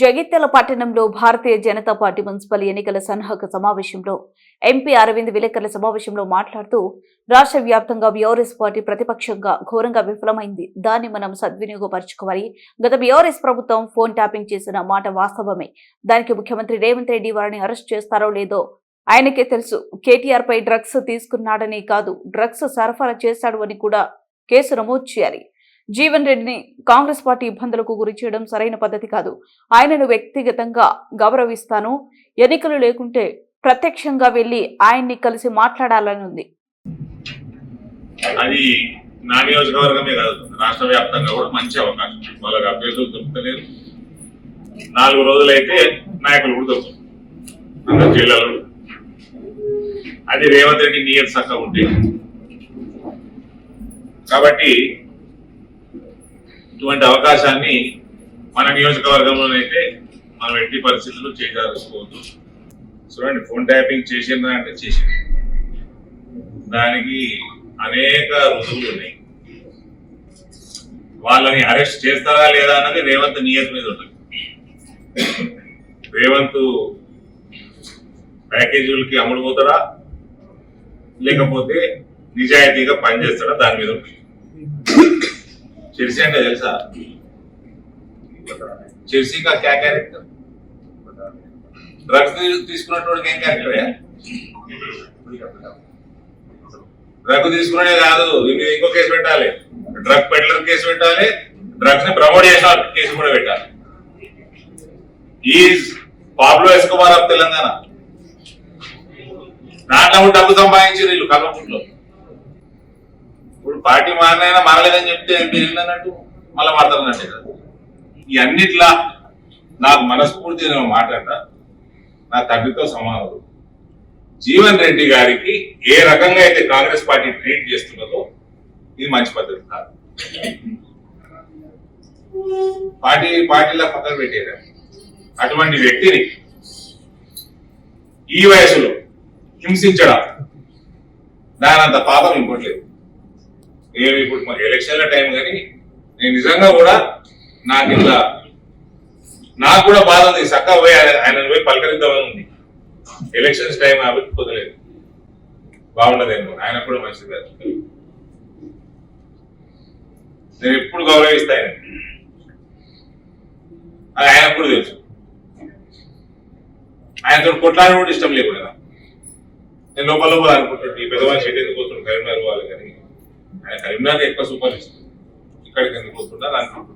జగిత్యాల పట్టణంలో Bharatiya Janata party municipal ఎన్నికల సన్నాహక సమావేశంలో ఎంపీ అరవింద్ విలేకరుల సమావేశంలో మాట్లాడుతూ రాష్ట్ర వ్యాప్తంగా బీఆర్ఎస్ పార్టీ ప్రతిపక్షంగా ఘోరంగా విఫలమైంది. దాన్ని మనం సద్వినియోగపరచుకోవాలి. గత బీఆర్ఎస్ ప్రభుత్వం ఫోన్ ట్యాపింగ్ చేసిన మాట వాస్తవమే. దానికి ముఖ్యమంత్రి రేవంత్ రెడ్డి వారిని అరెస్ట్ చేస్తారో లేదో ఆయనకే తెలుసు. కేటీఆర్ పై డ్రగ్స్ తీసుకున్నాడని కాదు, డ్రగ్స్ సరఫరా చేశాడు అని కూడా కేసు నమోదు చేయాలి. జీవన్ రెడ్డిని కాంగ్రెస్ పార్టీ ఇబ్బందులకు గురి చేయడం సరైన పద్ధతి కాదు. ఆయనను వ్యక్తిగతంగా గౌరవిస్తాను. ఎన్నికలు లేకుంటే ప్రత్యక్షంగా వెళ్లి ఆయన్ని కలిసి మాట్లాడాలని ఉంది. అది నా నియోజకవర్గమే కాదు, రాష్ట్ర వ్యాప్తంగా కూడా మంచి అవకాశం. వాళ్ళకి అభ్యర్థులు దొరుకుతలేరు. 4 రోజులైతే నాయకులు కూడా దొరుకుతారు అందరు జిల్లాలో. అది రేవంత్ రెడ్డి నియత చక్కగా ఉంటాయి. కాబట్టి ఇటువంటి అవకాశాన్ని మన నియోజకవర్గంలోనైతే మనం ఎట్టి పరిస్థితుల్లో చేయాల్సుకోవద్దు. చూడండి, ఫోన్ ట్యాపింగ్ చేసిందా అంటే చేసింది. దానికి అనేక రుజువులు ఉన్నాయి. వాళ్ళని అరెస్ట్ చేస్తారా లేదా అన్నది రేవంత్ నియత మీద ఉంటుంది. రేవంత్ ప్యాకేజీలకి అమ్ముడు పోతాడా లేకపోతే నిజాయితీగా పనిచేస్తాడా దాని మీద ఉంటుంది. చెర్సీ అంటే తెలుసా? చెర్సీ కా క్యా క్యారెక్టర్? డ్రగ్స్ తీసుకున్నటువంటి ఏం క్యారెక్టర్? డ్రగ్ తీసుకునే కాదు, ఇంకో కేసు పెట్టాలి. డ్రగ్ పెడ్లర్ కేసు పెట్టాలి. డ్రగ్స్ ని ప్రమోట్ చేసిన కేసు కూడా పెట్టాలి. Is Pablo Escobar of Telangana. దాంట్లో డబ్బు సంపాదించారు వీళ్ళు కల్వకుంట్లో. ఇప్పుడు పార్టీ మారినైనా మారలేదని చెప్తే మీరు అన్నట్టు మళ్ళీ మాట్లాడినట్టే కదా. ఈ అన్నిట్లా నాకు మనస్ఫూర్తి మాట్లాడతా, నా తండ్రితో సమానం. జీవన్ రెడ్డి గారికి ఏ రకంగా అయితే కాంగ్రెస్ పార్టీ ట్రీట్ చేస్తున్నదో ఇది మంచి పద్ధతి కాదు. పార్టీలో పక్కన పెట్టేదా అటువంటి వ్యక్తిని ఈ వయసులో హింసించడం దానంత పాపం ఇంకోట్లేదు. నేను ఇప్పుడు మన ఎలక్షన్ల టైం కానీ నేను నిజంగా కూడా నాకు కూడా బాధ ఉంది. చక్కగా పోయి ఆయన పోయి పలకరిద్దామని ఉంది. ఎలక్షన్స్ టైం కాబట్టి కుదరలేదు. బాగుండదేమో, ఆయన కూడా మంచిది కాదు. నేను ఎప్పుడు గౌరవిస్తాను, అది ఆయనకు కూడా తెలుసు. ఆయనతో కొట్లాడడం కూడా ఇష్టం లేకుండా నేను లోపల అనుకుంటుంటే ఈ పెద్దవాళ్ళు చెట్టు ఎందుకు పోతుండే కరీంనగర్ వాళ్ళు, కానీ ఆయన కరీంనగర్ ఎక్కువ సూపర్ ఇస్తుంది, ఇక్కడికి ఎందుకు పోతుంటారు అనుకుంటున్నాను.